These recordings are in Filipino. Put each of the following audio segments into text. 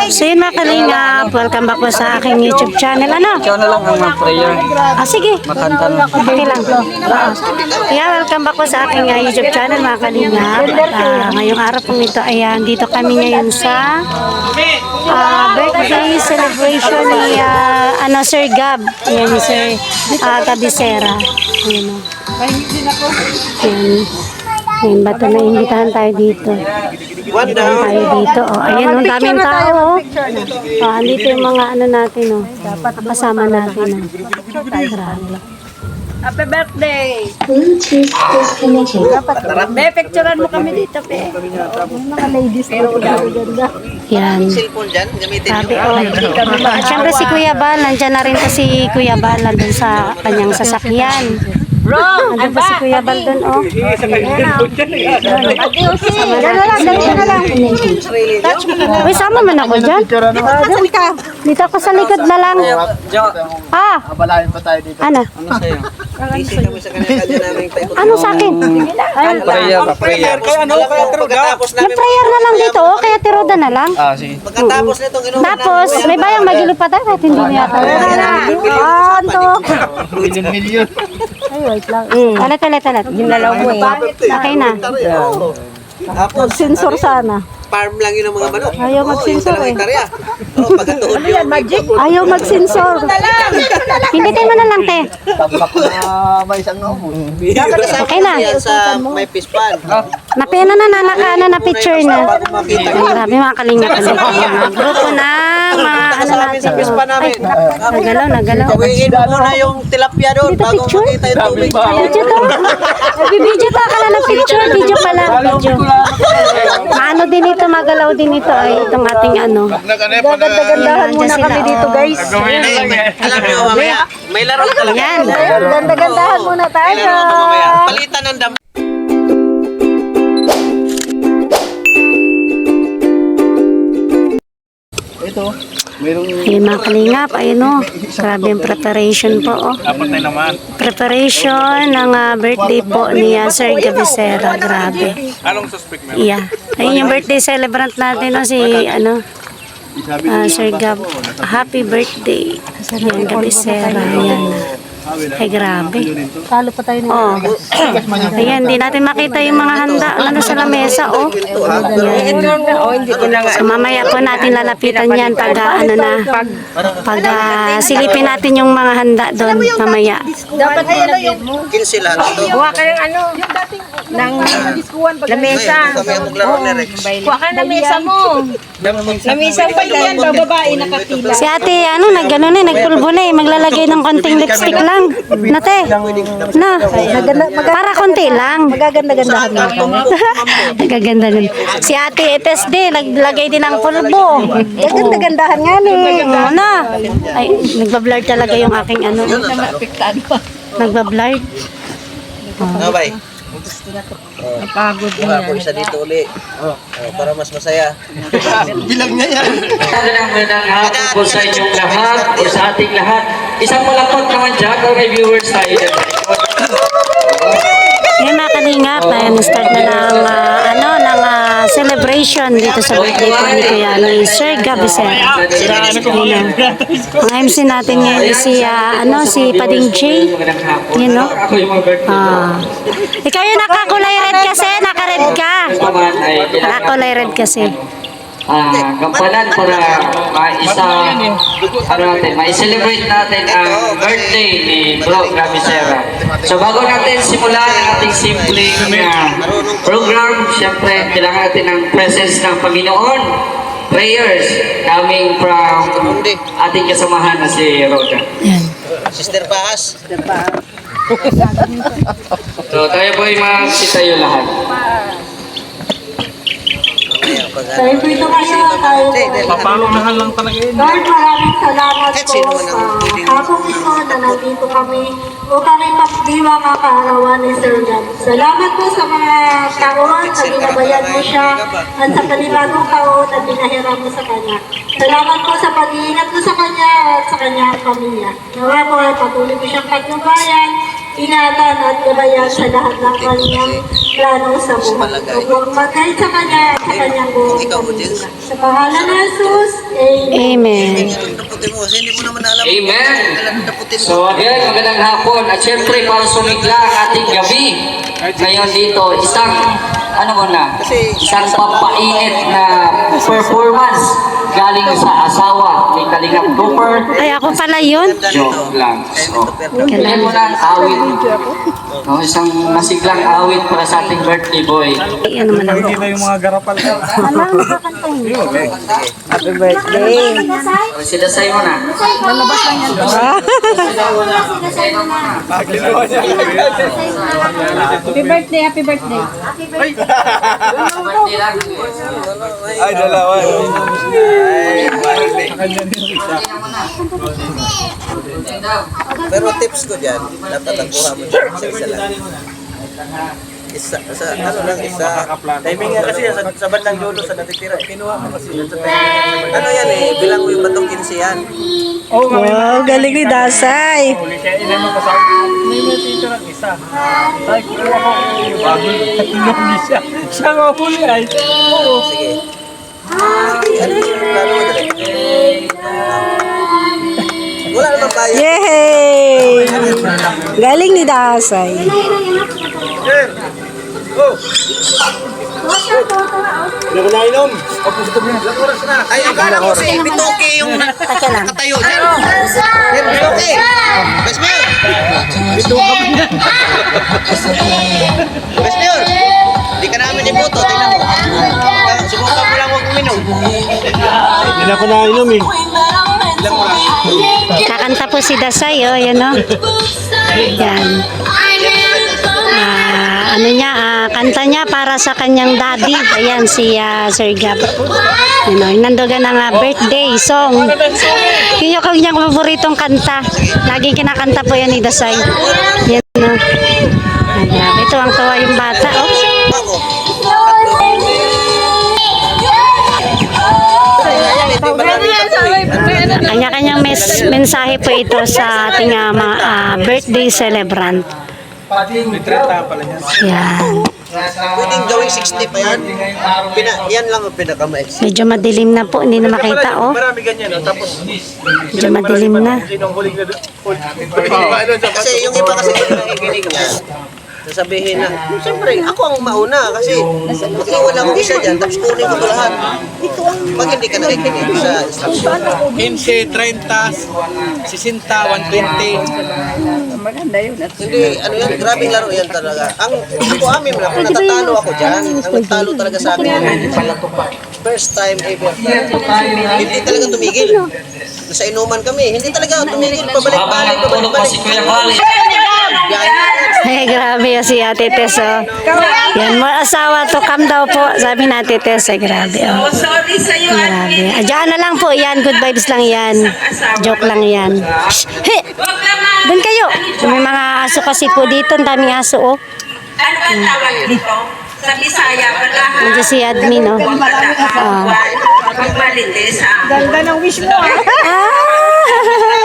So yun mga kalingap, welcome back po sa aking YouTube channel. Ano? Ikaw na lang ang mag-prayer. Sige. Makanta lang. Okay lang. Yeah, welcome back po sa aking YouTube channel mga kalingap. At ngayong araw pong ito ay dito kami ngayon sa birthday celebration ni Sir Gab. Ayan, Sir Gabisera. Ayan o. Ayan. Ayan, ba't naimbitahan tayo dito? Imbitahan tayo dito. Oh, ayan, ang daming tao. Andito yung mga natin. Kasama natin. Grabe. Happy birthday! Bluetooth disconnected. Be, picturean mo kami dito, Be. Mga ladies na ganda. Yan. Sabi, At syempre si Kuya Bal, nandyan na rin po si Kuya Bal nandun sa kanyang sasakyan. Nandun pa si Kuya Bal dun, oh. Dito na lang. Uy, sama man ako dyan. Dito ako sa likod na lang. Abalahin pa tayo dito. Ano? Ano sa'yo? Ano sa akin? Prayer. Yung prayer na lang dito, oh. Kaya tiroda na lang. Sige. Tapos, may bayang magilo pa tayo kahit hindi niya tayo. Anto. Million. Ay, wait lang. Talat. Ginalaw mo eh. Okay na. Mag-sensor sana. Farm lang yun ang mga manok. Ayaw mag-sensor eh. Pagkatuhod yun. Ayaw mag-sensor. Pinditin mo na lang, te. Tambak na may isang naubos. Okay na. Yan sa may pispan. Napena na picture na. Ay, grabe mga kalingap. Mga grupo na, mga natin. Ay, nagalaw. Gawin mo muna yung tilapia doon Dito bago picture? makita yung tubig. Video to. Nagbibideo pa ka na ng picture. Video pala. Video. Maano din ito, magalaw din ito ay itong ating ano. Ganda-gandahan muna kami dito, guys. Alam nyo, mamaya, may laro talaga. Yan. Ganda-gandahan muna May tayo. laro to mamaya. Palitan ng dam. Ito, mayroong... Ayun mga kalingap, ayun o. Grabe yung preparation po o. Preparation ng birthday po ni Sir Gabisera. Grabe. Anong suspect meron? Yeah. Ayun yung birthday celebrant natin o, si Sir Gab. Happy birthday. Ayan, Gabisera. Ayan. Ay, grabe. Talo pa tayo Oh. Ayan, hindi natin makita yung mga handa sa lamesa, oh. Ayan. So, mamaya po natin lalapitan yan pag, silipin natin yung mga handa doon, mamaya. Dapat nilagyan mo. 15 lang ito. Kuha ka ng lamesa. Kami ang maglaro ni Rex. Kuha ka ng lamesa mo. Lamesa pa yan, bababae nakapila. Si ate, nagpulbo na eh, maglalagay ng konting lipstick lang. Nate, na, para konti lang. Magaganda-gandahan mo. Nagaganda nun. Si ate Etes din, naglagay din ng pulbo. Magaganda-gandahan nga ni. Na. Ay, nagbablur talaga yung aking ano. Nagbablur. Ano ba? Napagod Kuha ko isa dito uli. Para mas masaya. Bilang niya yan. Magandang hapon po sa inyong lahat o sa ating lahat. Isang malapot naman dyan kung may viewers tayo dyan. Yan mga kalingap, start na ng celebration dito sa birthday po ni Kuya ni Sir Gabisera. Ang MC natin ngayon is si Pading J. Yan no? Ikaw yung nakakulay red kasi, naka-red ka. Nakakulay red kasi. Gampanan para ma-celebrate natin ang birthday ni Bro Gabisera. So bago natin simulan ang ating simpleng program, siyempre kailangan natin ng presence ng Panginoon. Prayers coming from ating kasamahan na si Roda. Yan. Sister Paas. So tayo po ay magsitayo lahat. Tayo dito kayo, Papalungahan lang talaga yun. Lord, maraming salamat po sa hapong ito na nandito kami upang ipagdiwa ang kaarawan ni Sir Gab. Salamat po sa mga taon na ginabayan mo siya at sa panibagong taon na pinahiram mo sa kanya. Salamat po sa pag-iingat mo sa kanya at sa kanyang pamilya. Nawa po ay patuloy mo siyang pagnubayan, ingatan at gabayan sa lahat ng kanyang plano sa buhay ko. Magmagay sa kanya at sa kanyang buong pamilya. Sa pangalan ni Jesus, Amen. Amen. Daputin mo kasi hindi mo naman alam. Amen. Daputin mo. So again, magandang hapon. At syempre, para sumigla ang ating gabi. Ngayon dito, isang, isang pampainit na performance galing sa asawa ni Kalingap Cooper. Ay, ako pala yun. Joke lang. So, tingnan mo na ang awit. No, isang masiglang awit para sa ating birthday boy. Ay, ano man ako. Hindi na yung mga garapal ka. Alam, nakakantahin. Happy birthday. Si Dasay mo na. Lalabas lang yan. Happy birthday, happy birthday. Ay, dalawa. Pero tips ko dyan, dapat ang kuha mo dyan, isa lang. Isa. Timing nga kasi sa bandang dulo sa natitira. Kinuha ko kasi. Ano yan bilang mo yung batong 15 yan. Wow, galing ni Dasay. Huli kaya ilan mo pa sa may matito ng isa. Tayo ko ako bago tatlong isa. Siya nga huli ay. Oo. Sige. Ano yung plano mo dali? Wala naman kaya. Yay! Galing ni Dasay. Hindi ko nainom. Ay, akala ko si Bitoke yung nakatayo dyan. Bitoke! Best Mayor! Best Mayor! Hindi ka namin iboto, tingnan mo. Subukan mo lang huwag uminom. Hindi na ako nainom eh. Kakanta po si Dasay, oh, yan o. Yan. Ano niya, kanta niya para sa kanyang daddy. Ayan, si Sir Gab. Yan o, nandogan ng birthday song. Yun yung kanyang paboritong kanta. Laging kinakanta po yan ni Dasay. Yan o. Grabe, ito ang tawa yung bata, oh. Ako. Kanya-kanyang mensahe po ito sa ating mga birthday celebrant. May 30 pala yan. Yan. Pwedeng gawing 60 pa yan. Yan lang ang pinakamaiksi. Medyo madilim na po, hindi na makita, oh. Marami ganyan. Tapos, Medyo madilim na. sinong huling na Kasi yung iba kasi nakikinig niya. Sasabihin na, siyempre, ako ang mauna kasi iwala ko isa dyan, tapos kunin mo ito lahat. Ito ang, pag hindi ka nakikinig sa instruction. 15, 30, 60, 120. Maganda yun. Hindi, ano yan, grabing laro yan talaga. Ang, ako amin na, kung natatalo ako dyan, ang nagtalo talaga sa amin, first time ever. Hindi talaga tumigil. Nasa inuman kami, hindi talaga tumigil, pabalik-balik, Habang natutulog pa si Kuya Wally. Ay, grabe yun si Ate Tess, oh. Yan, mo asawa to, come daw po. Sabi na Ate Tess, ay grabe, oh. Sorry sa'yo, Grabe. Diyan na lang po, yan. Good vibes lang yan. Joke lang yan. Shh! He! Doon kayo. May mga aso kasi po dito. Ang daming aso, oh. Ano ba tawag dito? Sa Bisaya, pala. Nandiyan si admin, oh. Pagmalitis, Ganda ng wish mo.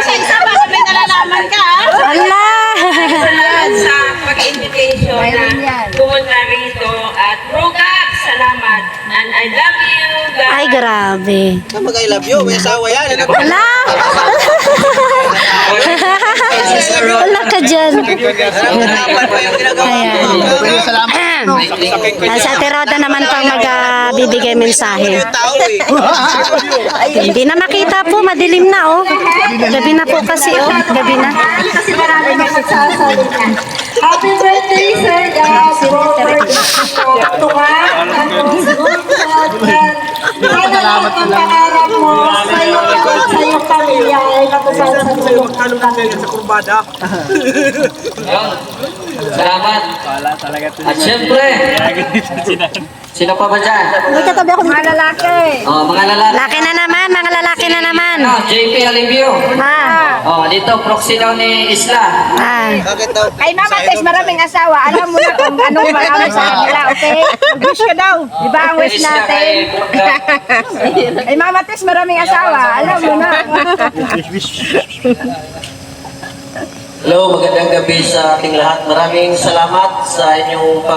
Isa ba may nalalaman ka? Allah! Salamat sa pag-invitation na pumunta rito at Rugap, salamat. And I love you guys. Ay, grabe. Mag-I love you, may asawa yan. Wala! Wala ka dyan. Nararamdaman mo yung ginagawa mo. Ayan. Sa Ate Roda naman pang magbibigay mensahe. Tao eh. Hindi na makita po, madilim na, oh. Gabi na po kasi, oh. Gabi na. Kasi marami nagsasalita. Happy birthday, Sir Gab. Tunga, sana lahat ng pangarap mo sa iyong pamilya ay matupad sa iyong Sa kurbada. Ayun. Salamat. At syempre, sino pa ba dyan? May katabi ako mga lalaki. Oh, mga lalaki. Laki na naman, mga lalaki na naman. JP Alivio. Oh, dito, proxy daw ni Isla. Bakit daw? Kay Mama Tess, maraming asawa. Alam mo na kung anong marami sa kanila, okay? Wish ka daw. Di ba ang wish Isla natin? kay Pugda. Kay Mama Tess, maraming asawa. Alam mo na. Hello, magandang gabi sa ating lahat. Maraming salamat sa inyong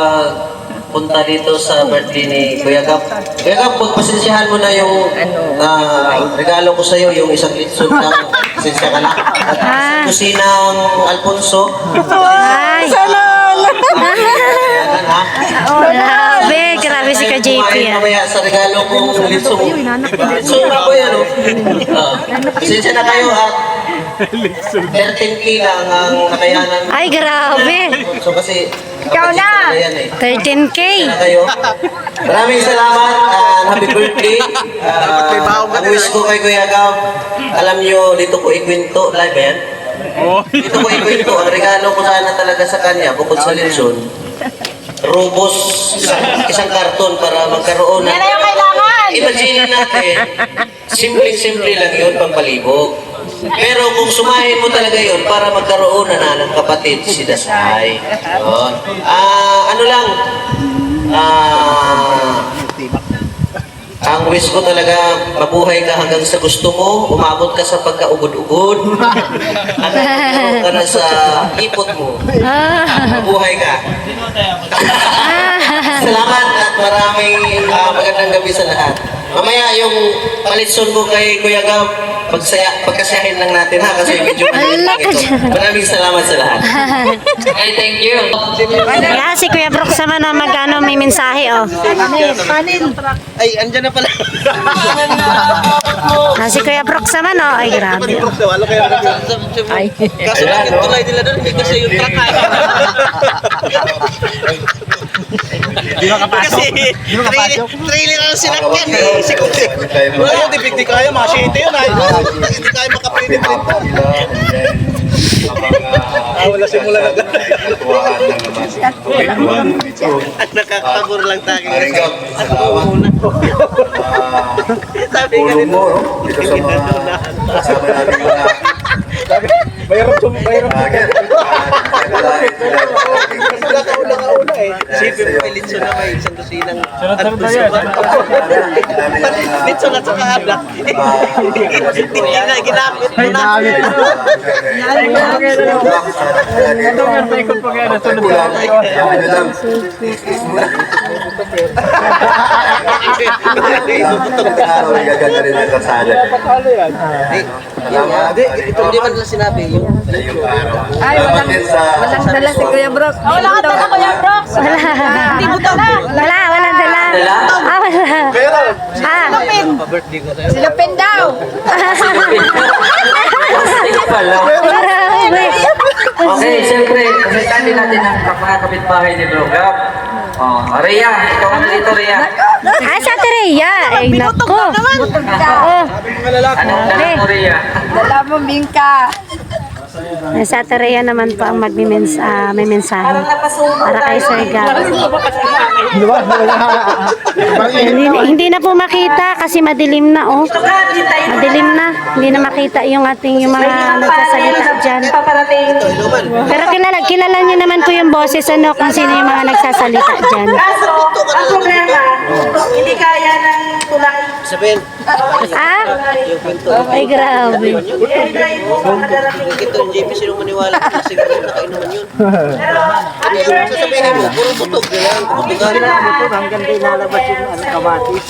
punta dito sa birthday ni Kuya Gap. Kuya Gap, pagpasensyahan mo na yung regalo ko sa'yo, yung isang litson ng pasensya ka na. At sa kusinang Alfonso. Ay! Grabe si Ka JP ah. Mamaya sa regalo kong litson. Litson na ko yan, pasensya na kayo at 13K lang ang nakayanan. Ay, grabe. So kasi Ikaw na! 13K. kayo. Maraming salamat and happy birthday. Ang wish ko kay Kuya Gab, alam nyo, dito ko ikwento. Live ba yan? Dito ko ikwento. Ang regalo ko sana talaga sa kanya, bukod sa lechon, Robos, isang karton para magkaroon ng... Yan na yung kailangan! Imagine natin, simple-simple lang yun, pampalibog. Pero kung sumahin mo talaga yun para magkaroon na ng kapatid si Dasay. Yun. Ano lang, ang wish ko talaga, mabuhay ka hanggang sa gusto mo, umabot ka sa pagkaugod-ugod, at magkaroon ka na sa ipot mo. Mabuhay ka. Salamat at maraming magandang gabi sa lahat. Mamaya yung palitson ko kay Kuya Gab, pagkasayahin lang natin ha, kasi medyo lang ito. Maraming salamat sa lahat. Okay, thank you. Kaya si Kuya Brooks naman na magano may mensahe oh. Ay, andyan na pala. Si Kuya Brooks naman oh. Ay, grabe. Kaso bakit tulay nila doon? Hindi kasi yung truck ay. Di ba kapasok? Kasi trailer ang sinakyan eh. Wala yung di kaya, masite yun ay. Hindi tayo makapilit rin. Wala simula na Nakakabur lang tayo. Sabi ka rin. Dito sa mga kasama natin bayarap Kauna eh. Sipin mo, litson na may isang dosinang litson at saka ablak. Hindi na ginamit mo na. Ikot pa kaya na sunod na. Gaganda rin ang kalsada. Ito hindi man nila sinabi. Ay, walang dala si Kuya Brooks. Wala ka dala, Kuya Brooks. Hindi mo dala. Wala, wala dala. Wala. Silupin daw. Grabe. Okay, siyempre, presentahan din natin ang kapitbahay ni Bro Gab. Rhea, ikaw ka na dito, Rhea. Sa Tereya. Ay, nako. Oo. Anong dala mo, Rhea? Dala mo, Bingka. Sa Tereya naman po ang may mensahe para kay Sir Gab. Hindi na po makita kasi madilim na oh. Madilim na. Hindi na makita yung mga nagsasalita dyan. Pero kilala niyo naman po yung boses ano kung sino yung mga nagsasalita dyan. Kaso, ang problema, hindi kaya ng tulak. Sabihin, Ay, grabe. ito yung JP, sino maniwala ka kasi nakainuman yun. Sasabihin mo, puro butok na lang. Hanggang di nalabas yung kamatis.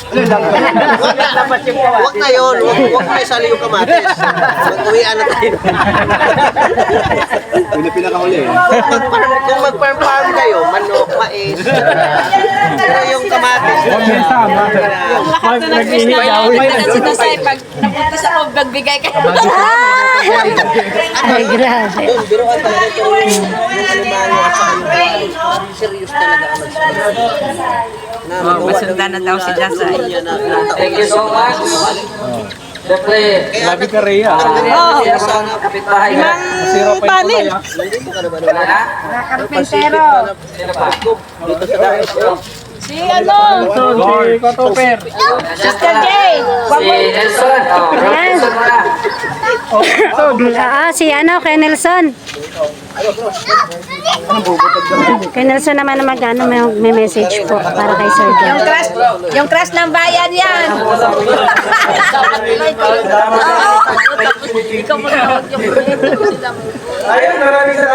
Huwag na yun, huwag na isali yung kamatis. Mag-uwian na tayo. Pinakahuli eh. Kung mag-farm kayo, manok, mais, pero yung kamatis, Pag napunta sa loob, nagbigay ka. Ay, grabe. biruan talaga ito yung alimano at saka yung serious talaga ang nagsasabi. Masundan na daw si Dasay. Thank you so much. Siyempre, Grabe ka, Rhea. ang kapitbahay ka. Panin. Wala na? Karpentero. Sino pa? Si ano? Si Kotoper. Sister J. Si Nelson. Nelson muna. Si kay Nelson. Kay Nelson naman na magano may message po para kay Sir Gab. Yung crush ng bayan yan.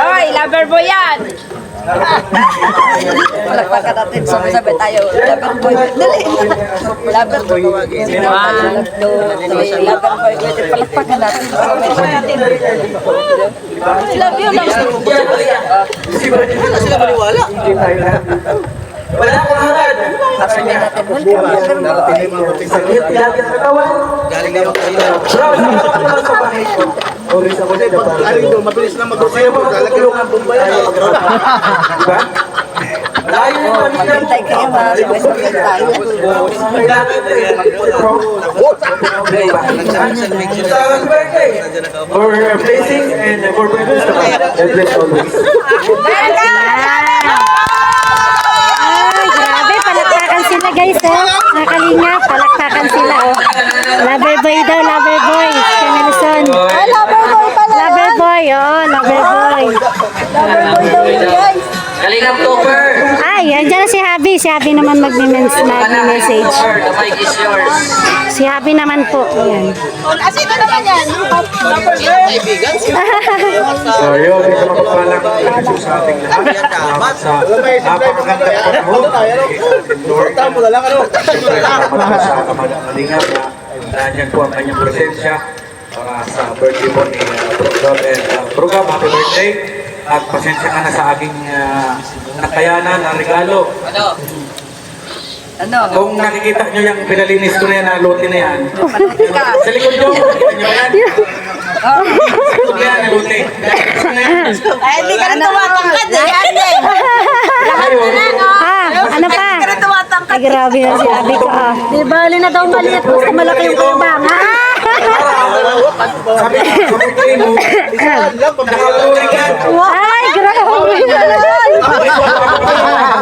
Oy, lover mo yan. Palakpakan natin, sabi-sabi tayo. Lover boy, dali. Lover boy. Sino tayo dali. Lover boy, palakpakan natin. Love you, love you. Wala sila maniwala. Wala ko agad. Sabi natin, welcome, lover boy. Sakit, lahat ng katawan. Galing na magkita. Bro, nakapag lang sa bahay ko. Oris ako din. Mabilis na mag-usaya mo. Tulungan bumbay. Diba? Layo yung kanina. Maghintay kayo, sabay-sabay tayo. For blessing and for blessings. God bless always. Ay, grabe, palakpakan sila guys, oh. Nakalinga, palakpakan sila, oh. Lover boy daw, lover boy. Si Nelson. Ay, lover boy pala. Lover boy, oh, lover boy. Lover boy daw yun, guys. Kalingap Topper. Ay, andyan na si Habi. Si Habi naman mag-message. Topper, the mic is yours. Si Habi naman po. Ayan. Sino naman yan? Kaibigan, sila. So yun, ito mapagpalang ito sa ating lahat. Salamat sa napakagandang panahon. Tama mo na lang, ano? Salamat sa kamalingap na nandiyan po ang kanyang presensya para sa birthday po ni program. Happy birthday. At pasensya ka na sa aking nakayanan ng regalo. Ano? Kung nakikita nyo yung pinalinis ko na yan, na lote na yan. Sa likod nyo, nakikita nyo yan. Sa likod na yan, na lote. Ay, hindi ka rin tumatangkad eh. Yan eh. Ano pa? Hindi ka rin tumatangkad. Ay, grabe na si Habi ko, ah. Di bali na daw maliit. Basta malaki yung kambang. Sabi ko mo, nakatuloy yan. Ay, grabe.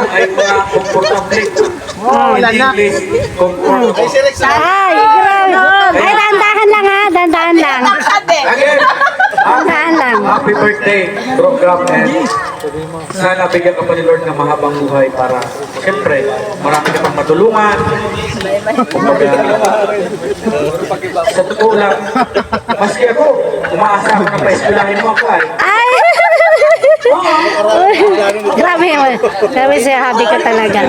Ay, mga komportable. English, komportable. Ay, grabe. Ay, dahan-dahan lang, ha. Dahan-dahan lang. Again, Dahan lang. happy birthday, program, and sana bigyan ka pa ni Lord ng mahabang buhay para, siyempre, marami ka pang matulungan. Kumbaga, sa totoo lang, maski ako, umaasa ako na pa-eskwelahin mo ako ay. Ay! Grabe yun. Grabe si Habi ka talaga.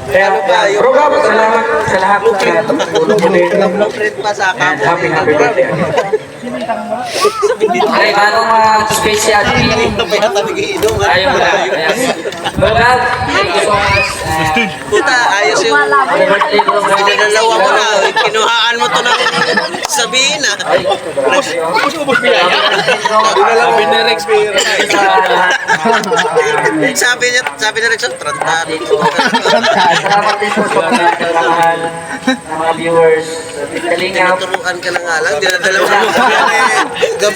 Kaya, program, salamat sa lahat na tulong mo din. Print pa sa And akin. happy birthday again. Okay, bagong space si Ate. Kaya tabi iinom. Ayaw mo na. Program, thank you so much. Puta, ayos yung Happy birthday, program. pinanalawa mo na. Kinuhaan mo to ng sabihin na. Sabi niya rin siya, trantado. Salamat din po sa pagkakamahal ng mga viewers. Kalingap. Turuan ka na nga lang, dinadala mo mo sabihan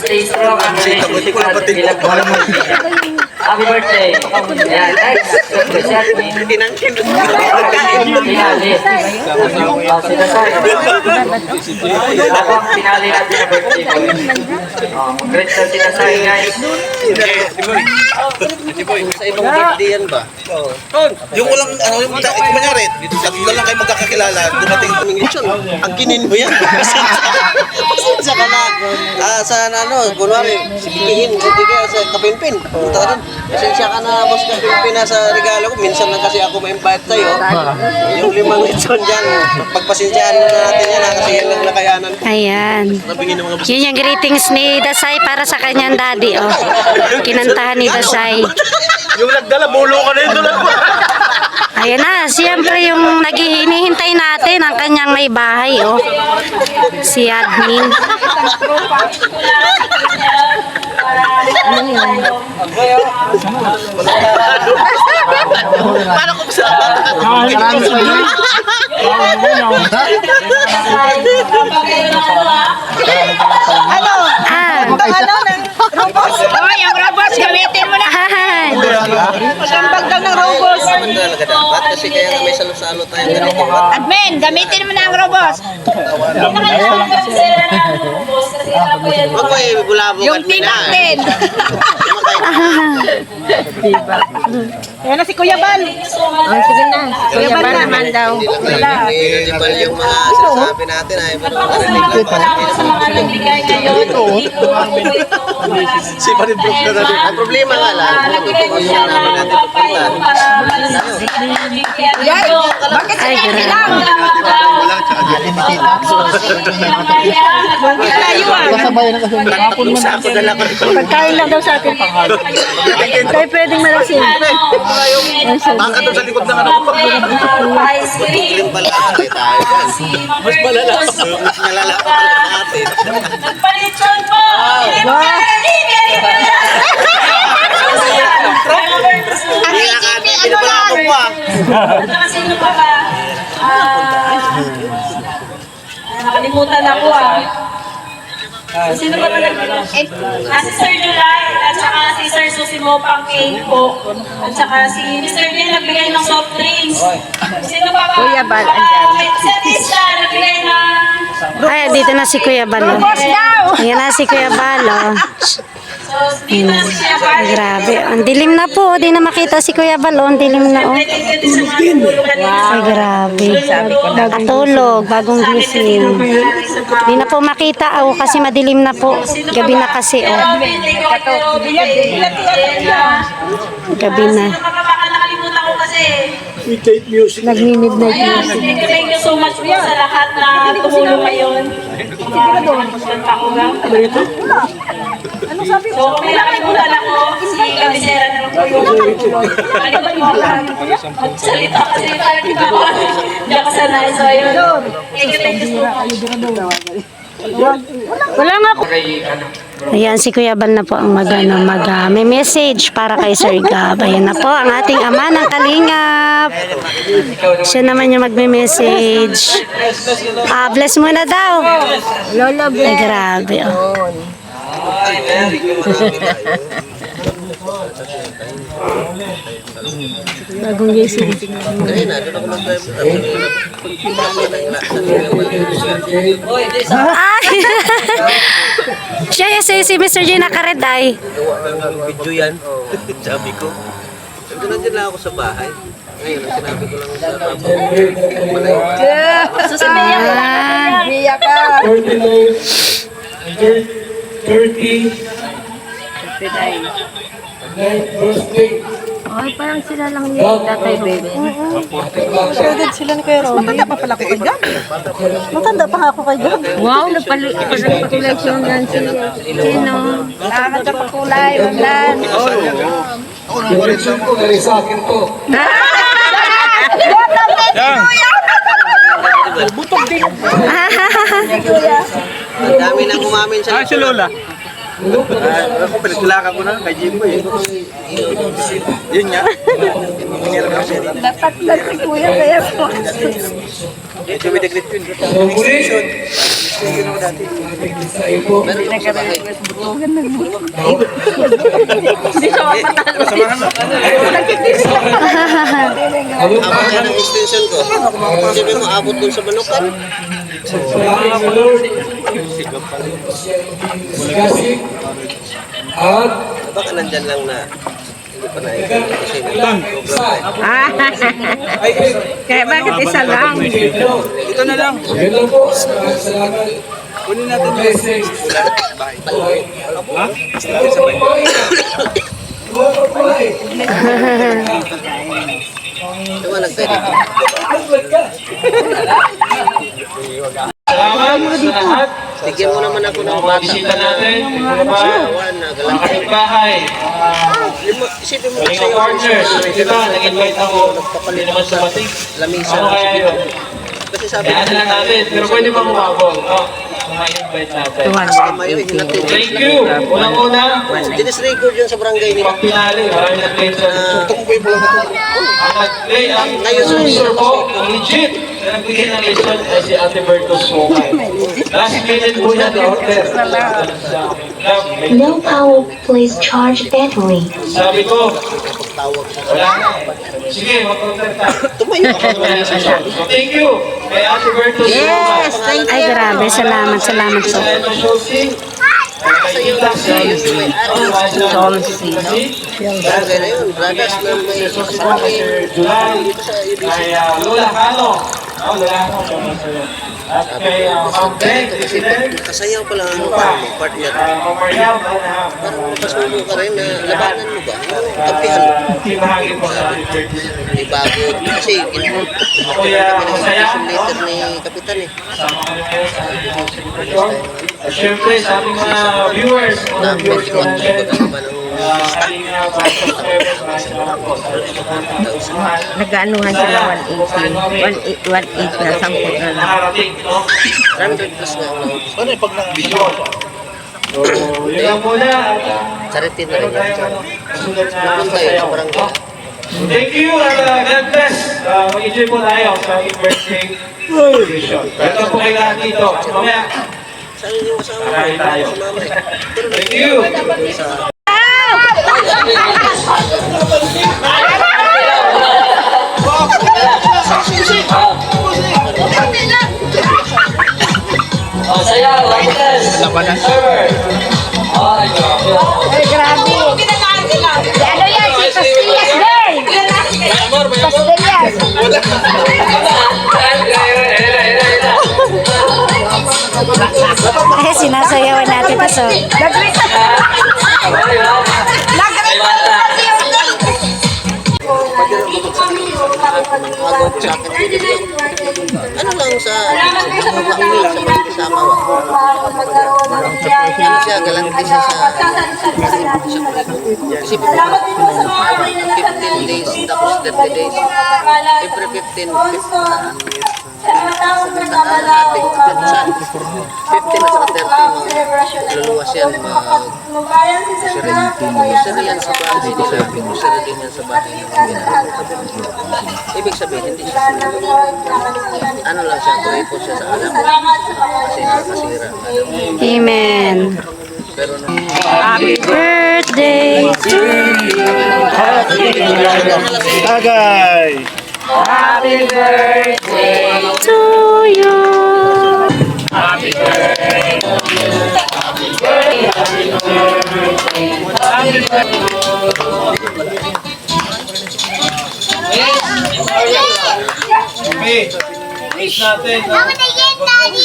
Stay strong and ready for the ilang Happy birthday. Ayan, next. Appreciate me. Tinangkin. Pinali. Sila tayo. Ako ang pinali natin na birthday ko. Great sa sila tayo, guys. Sa ibang birthday yan ba? Yung walang, ano yung kunyari, tatlo lang kayo magkakakilala, dumating Ang lechon, ang kinin mo yan. Pasensya ka na. Sa ano, kunwari, sipihin, hindi kaya sa Kapinpin. Punta ka doon. Pasensya ka na, boss Kapinpin, sa regalo ko. Minsan lang kasi ako ma-invite sa'yo. Yung 5 lechon dyan, pagpasensyaan na natin yan, kasi yan lang nakayanan ko. Ayan. Nabingin ng mga boss. Yun yung greetings ni Dasay para sa kanyang daddy, oh. Kinantahan ni Dasay. yung nagdala, bulo ka na yun doon. Ayan na, siyempre yung naghihinihintay natin ang kanyang may bahay, oh. Si admin. Ano yun? Paano kung sa Ah. Hoy, ang robot, gamitin mo na. Ay. Magambag daw ng robot. talaga dapat kasi kaya nga may salo-salo tayo ganito. Admin, gamitin mo na ang robot. Huwag mo ibulabog Yung at mina. team natin. Ayan na si Kuya Bal. Sige na. Kuya Bal naman daw. Hindi yung mga sinasabi natin ay Napakasalamat pala ako sa mga nagbigay ngayon. Si Parin Brooks na natin. ang problema nga lang, Nagbigay ko siya ng papayo para Bakit Ay, grabe. Ako dala ko ito. Pagkain lang daw sa atin. Tayo pwedeng malasin. Baka doon sa likod ng ano ko. Ice cream. pala tayo dyan. Mas malala. Mas nalala pa pala natin. Nagpalitson po! Hindi lang natin, pinapala ako po ah. Sino pa ba? Nakalimutan ako ah. Sino ba talaga? Si Sir July at saka si Sir Susimo Pangking po. At saka si Mr. Bill nagbigay ng soft drinks. Sino pa ba? Kuya Bal, andyan. Si Atista nagbigay ng... Ay, dito na si Kuya Balo. Ayan na si Kuya Balo. So, dito na siya pa. Ay, grabe. Ang dilim na po. Di na makita si Kuya Balo. Ang dilim na, oh. Ay, grabe. Natulog. Bagong gising. Di na po makita, oh, kasi madilim na po. Gabi na kasi, oh. Gabi na. Baka nakalimutan ko kasi. Nagmi-midnight na. Thank you so much po sa lahat na tumulong ngayon. So, kung may nakalimutan ako, si Kabisera na lang po yung magsalita kasi tayo kita ko. Hindi ako sanay. So, ayun. Thank you so much. Wala nga ako. Ayan, si Kuya Bal na po ang may message para kay Sir Gab. Ayan na po, ang ating ama ng Kalingap. Siya naman yung magme-message. Bless muna daw. Lola Ay, grabe. Oh. Bagong gising. Kaya na, doon ako mag-drive. Ay! Siya yung si Mr. J nakared ay. Video yan. Sabi ko. Sabi nandiyan lang ako sa bahay. Ngayon, sinabi ko lang sa rabo. Susabihan ko lang. Biya ka. 30. Ay, parang sila lang ni Tatay Bebe. Sila ni Kuya Robby. Matanda pa pala ko kay Gab. Matanda pa nga ako kay Gab. Wow, nagpa-collection yan si Sino. Salamat sa pakulay, Maglan. Direksyon ko, dali sa akin to. Ang dami nang umamin sa Si Lola. Ako pinagkilaka ko na kay Jimbo eh. Yun nga. Dapat lang si Kuya kaya po. Medyo may daglit yun. Extension. Hindi siya mapatalo. abot yan ang extension ko. Sabi mo, abot dun sa manukan. At Baka nandyan lang na hindi pa naikot kasi Kaya bakit isa lang? Ito na lang. yun lang po. Salamat. Kunin natin yung Message. diba nagpwede. Salamat sa lahat. Bigyan mo naman ako ng Mga bata. bisita natin, mga Awan na, mga galang. kapitbahay, Isipin mo mga kasi yung partners, diba, nag-invite ako, hindi naman sumating. lamisa. Ano kaya yun? Kasi sabi Kaya lang natin, pero pwede ba kumabol? Mga invite natin. mayo, hinatid. Thank you! Unang-una, Dinis record yun sa barangay nila. pag pinali, marami nag-play sa ang nag-play, ang sponsor po, ang legit, na nagbigay ng lesson ay si Ate Bertos Mokay. Last minute po niya na order. No power, please charge battery. Sabi ko, wala na. Sige, mag-order tayo. So, thank you kay Ate Bertos Mokay. Yes, thank Ay, grabe. Salamat po. Sa Shosi, Sa iyo lang siya, yung may-ari. Solsi, no? Barangay na yun, brothers na may kasama July, dito sa UBC. kay Lola Cano. Lola Cano. At kay Ma'am Ben, President. Nakasayaw pala ang partner. Mamayam, Parang napasulo ka rin na labanan mo ba? Kampihan mo. tinahagin po sa happy birthday. May bago. Kasi Kuya, masaya, later ni Kapitan eh. Sama kami ngayon sa celebration. At syempre, sa ating mga viewers, mga Na viewers ko 24 na ko dyan, kasama ng ating mga subscribers, maraming salamat po sa pagmamahal. Nag-aanuhan sila 180 na 10 na lang. Nakarating, no? 100 plus nga ang naubos. Ano yung pag Video. So, yun lang muna. Charity na rin Meron yan. tayong susunod na Napunta yun sa sasayaw. barangay. Thank you and God bless. Mag-enjoy po tayo sa ating birthday celebration. Welcome po kayo lahat dito. Mamaya, Saan yung kasama mo? kakain tayo. Sumama eh. Thank you. Saya, lighters. Server. Ay, grabe. Ano yan? Si Pastillas din! Pastillas! Ay, sinasayawan natin ito. So, Ano lang sa kasama ko. Ano siya, galante siya sa kasi 15 days, tapos 30 days. Every 15, 15 at saka 30, luluwas yan. Kusiri yan sa bahay nila. Kusiri din yan sa bahay nila. Ibig sabihin, hindi siya ano lang siya, grateful siya sa alam. Kasi nakasira. amen. Pero nung Happy birthday to you. Tagay! Happy birthday to you. Happy birthday. Happy birthday. Happy birthday. Happy birthday. Okay. Wish natin. Ako na yan, Daddy!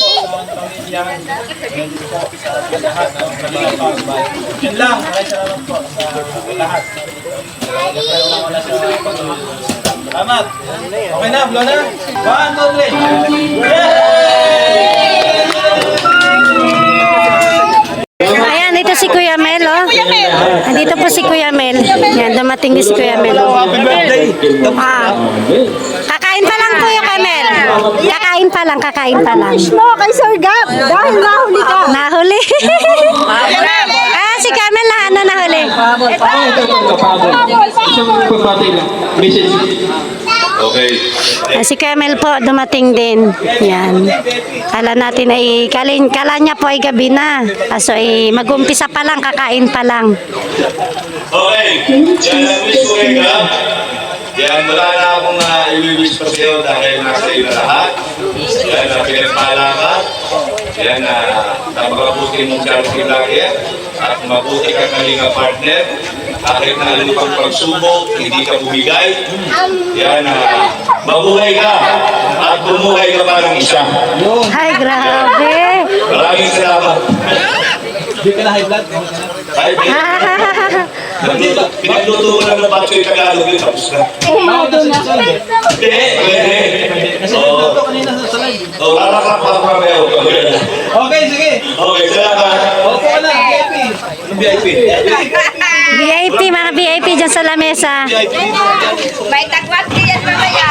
Yun lang. Maraming salamat po sa lahat. Salamat. Okay na, blow na. 1, 2, 3. Ayan, ito si Kuya Mel, oh. Andito po si Kuya Mel. Yan, dumating din si Kuya Mel. Happy birthday! Ah. Kakain pa lang Kuya Mel. Kakain pa lang, kakain pa lang. Mo kay Sir Gab, dahil nahuli ka. Nahuli. Si Kamel na ano nahuli. Okay. Si Kamel po dumating din. Yan. Kala natin ay kala niya po ay gabi na. Kaso ay mag-umpisa pa lang, kakain pa lang. Okay, yan ang wish ko ngayon ha. Yan, wala na akong i-wish pa sa'yo dahil nasa iyo na lahat. Yan, pinagpala ka. Yan, napakabuti mong charity vlogger at mabuti ka kalinga partner. Kahit na ano pang pagsubok, hindi ka bumigay. Yan, mabuhay ka at bumuhay ka parang isa. Ay, grabe. Maraming salamat. Hindi ka na high blood. Pinagluto ko lang ng Pachoy Tagalog yun, tapos na. Hindi, pwede. Kasi nagluto kanina sa live. Para. Okay, sige. Okay, salamat. Opo ka na, VIP. Anong VIP? VIP, mga VIP dyan sa lamesa. May tagwat yan mamaya.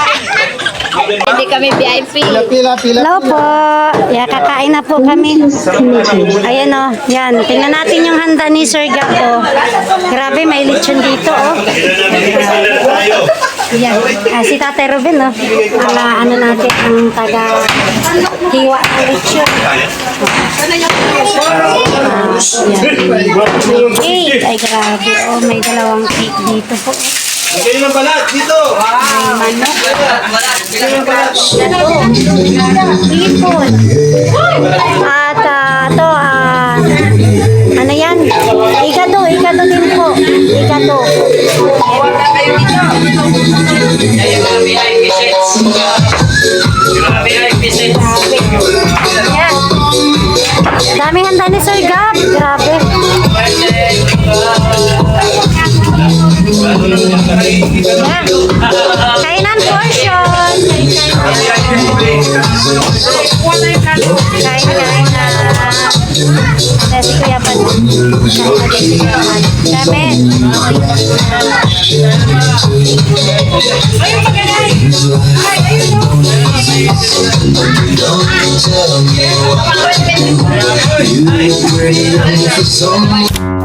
Hindi kami VIP. Hello po. Yeah, kakain na po kami. Ayan o. Yan. Tingnan natin yung handa ni Sir Gab. Oh. Grabe, may lechon dito. Oh. Yan. Si Tatay Ruben. Oh. Ano natin ang taga-hiwa ng lechon. Cake. Ay, grabe. Oh, may dalawang cake dito po. Kayo ng balat, dito. May manok. Hipon. At ito, Daming handa ni Sir Gab. Grabe. Yan. Kainan portion. Kain na. Si Kuya Pan. Dami. You ready for some?